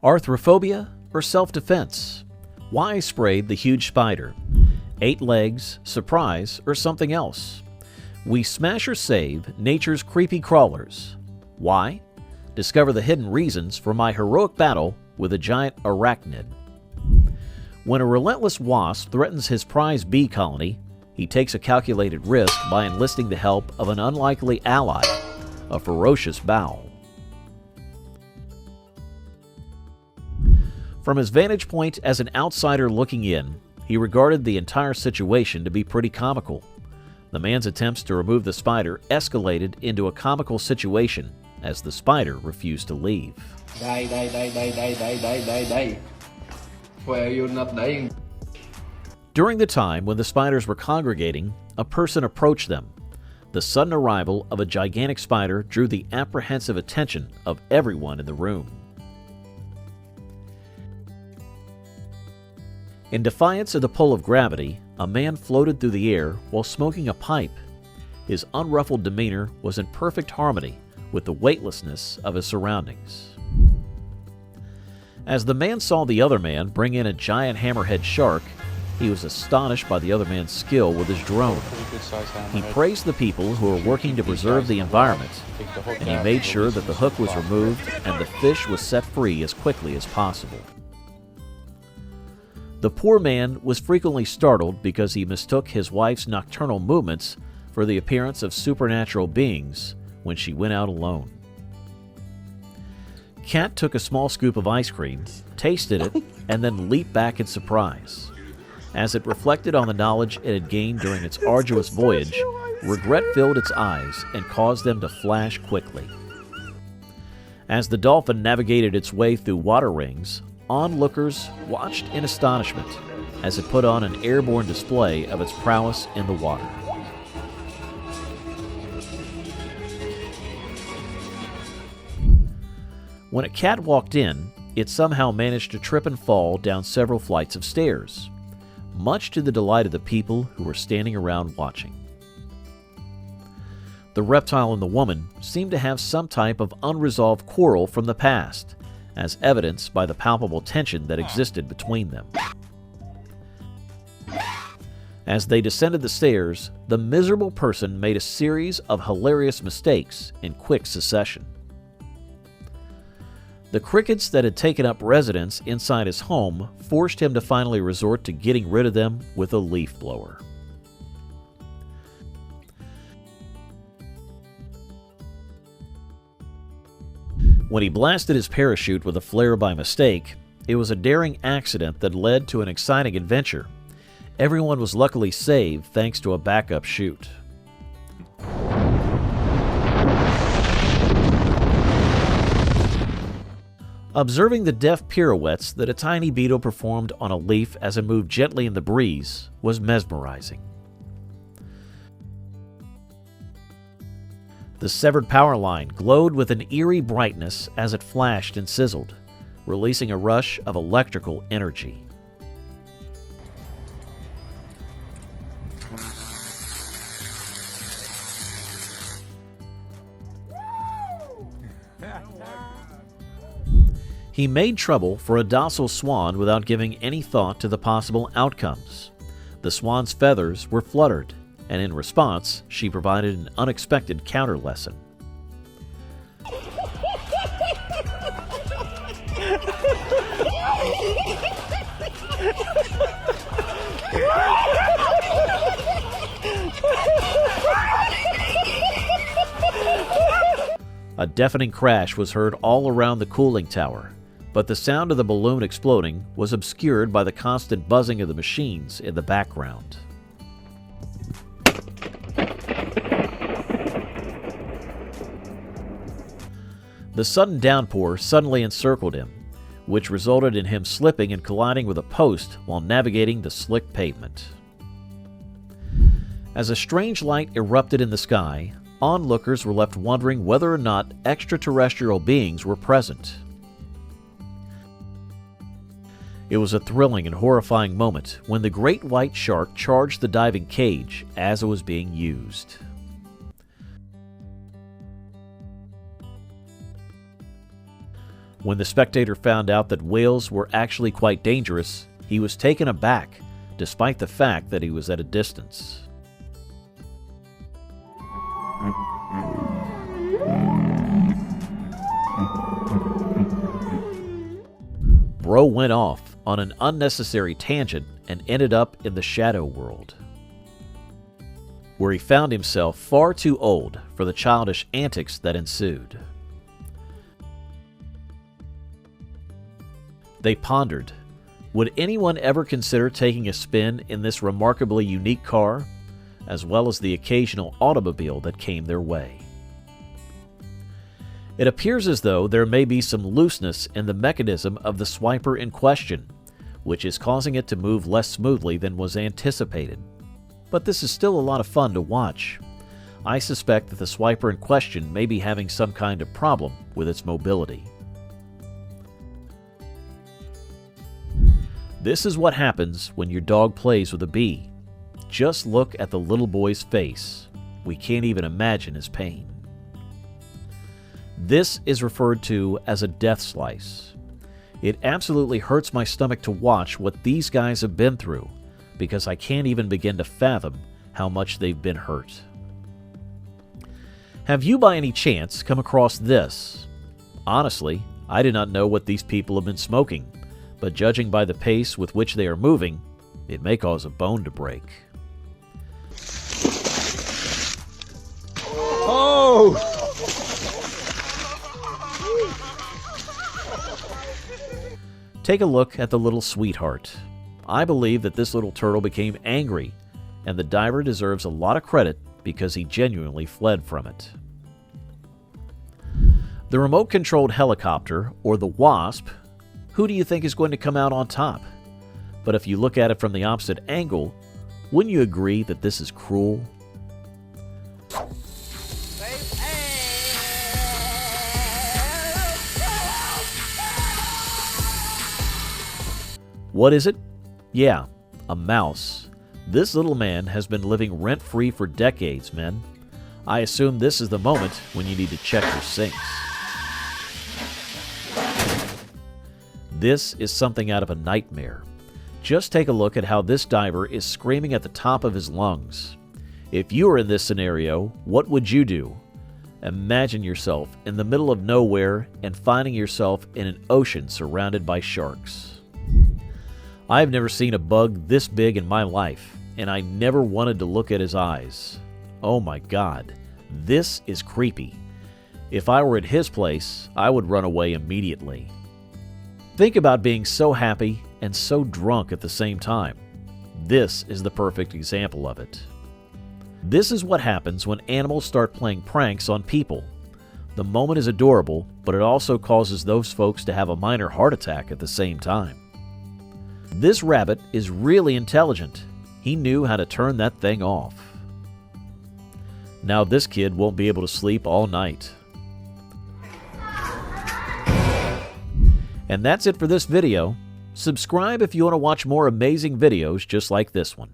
Arthrophobia or self-defense? Why sprayed the huge spider? 8 legs, surprise, or something else? We smash or save nature's creepy crawlers. Why? Discover the hidden reasons for my heroic battle with a giant arachnid. When a relentless wasp threatens his prize bee colony, he takes a calculated risk by enlisting the help of an unlikely ally, a ferocious owl. From his vantage point as an outsider looking in, he regarded the entire situation to be pretty comical. The man's attempts to remove the spider escalated into a comical situation as the spider refused to leave. Why are you not dying? During the time when the spiders were congregating, a person approached them. The sudden arrival of a gigantic spider drew the apprehensive attention of everyone in the room. In defiance of the pull of gravity, a man floated through the air while smoking a pipe. His unruffled demeanor was in perfect harmony with the weightlessness of his surroundings. As the man saw the other man bring in a giant hammerhead shark, he was astonished by the other man's skill with his drone. He praised the people who were working to preserve the environment, and he made sure that the hook was removed and the fish was set free as quickly as possible. The poor man was frequently startled because he mistook his wife's nocturnal movements for the appearance of supernatural beings when she went out alone. Cat took a small scoop of ice cream, tasted it, and then leaped back in surprise. As it reflected on the knowledge it had gained during its arduous voyage, regret filled its eyes and caused them to flash quickly. As the dolphin navigated its way through water rings, onlookers watched in astonishment as it put on an airborne display of its prowess in the water. When a cat walked in, it somehow managed to trip and fall down several flights of stairs, much to the delight of the people who were standing around watching. The reptile and the woman seemed to have some type of unresolved quarrel from the past, as evidenced by the palpable tension that existed between them. As they descended the stairs, the miserable person made a series of hilarious mistakes in quick succession. The crickets that had taken up residence inside his home forced him to finally resort to getting rid of them with a leaf blower. When he blasted his parachute with a flare by mistake, it was a daring accident that led to an exciting adventure. Everyone was luckily saved thanks to a backup chute. Observing the deft pirouettes that a tiny beetle performed on a leaf as it moved gently in the breeze was mesmerizing. The severed power line glowed with an eerie brightness as it flashed and sizzled, releasing a rush of electrical energy. He made trouble for a docile swan without giving any thought to the possible outcomes. The swan's feathers were fluttered, and in response, she provided an unexpected counter lesson. A deafening crash was heard all around the cooling tower, but the sound of the balloon exploding was obscured by the constant buzzing of the machines in the background. The sudden downpour suddenly encircled him, which resulted in him slipping and colliding with a post while navigating the slick pavement. As a strange light erupted in the sky, onlookers were left wondering whether or not extraterrestrial beings were present. It was a thrilling and horrifying moment when the great white shark charged the diving cage as it was being used. When the spectator found out that whales were actually quite dangerous, he was taken aback, despite the fact that he was at a distance. Bro went off on an unnecessary tangent and ended up in the shadow world, where he found himself far too old for the childish antics that ensued. They pondered, would anyone ever consider taking a spin in this remarkably unique car, as well as the occasional automobile that came their way? It appears as though there may be some looseness in the mechanism of the swiper in question, which is causing it to move less smoothly than was anticipated. But this is still a lot of fun to watch. I suspect that the swiper in question may be having some kind of problem with its mobility. This is what happens when your dog plays with a bee. Just look at the little boy's face. We can't even imagine his pain. This is referred to as a death slice. It absolutely hurts my stomach to watch what these guys have been through, because I can't even begin to fathom how much they've been hurt. Have you by any chance come across this? Honestly, I do not know what these people have been smoking, but judging by the pace with which they are moving, it may cause a bone to break. Oh! Take a look at the little sweetheart. I believe that this little turtle became angry, and the diver deserves a lot of credit because he genuinely fled from it. The remote-controlled helicopter, or the Wasp, who do you think is going to come out on top? But if you look at it from the opposite angle, wouldn't you agree that this is cruel? What is it? Yeah, a mouse. This little man has been living rent-free for decades, men. I assume this is the moment when you need to check your sinks. This is something out of a nightmare. Just take a look at how this diver is screaming at the top of his lungs. If you were in this scenario, what would you do? Imagine yourself in the middle of nowhere and finding yourself in an ocean surrounded by sharks. I've never seen a bug this big in my life, and I never wanted to look at his eyes. Oh my God, this is creepy. If I were at his place, I would run away immediately. Think about being so happy and so drunk at the same time. This is the perfect example of it. This is what happens when animals start playing pranks on people. The moment is adorable, but it also causes those folks to have a minor heart attack at the same time. This rabbit is really intelligent. He knew how to turn that thing off. Now this kid won't be able to sleep all night. And that's it for this video. Subscribe if you want to watch more amazing videos just like this one.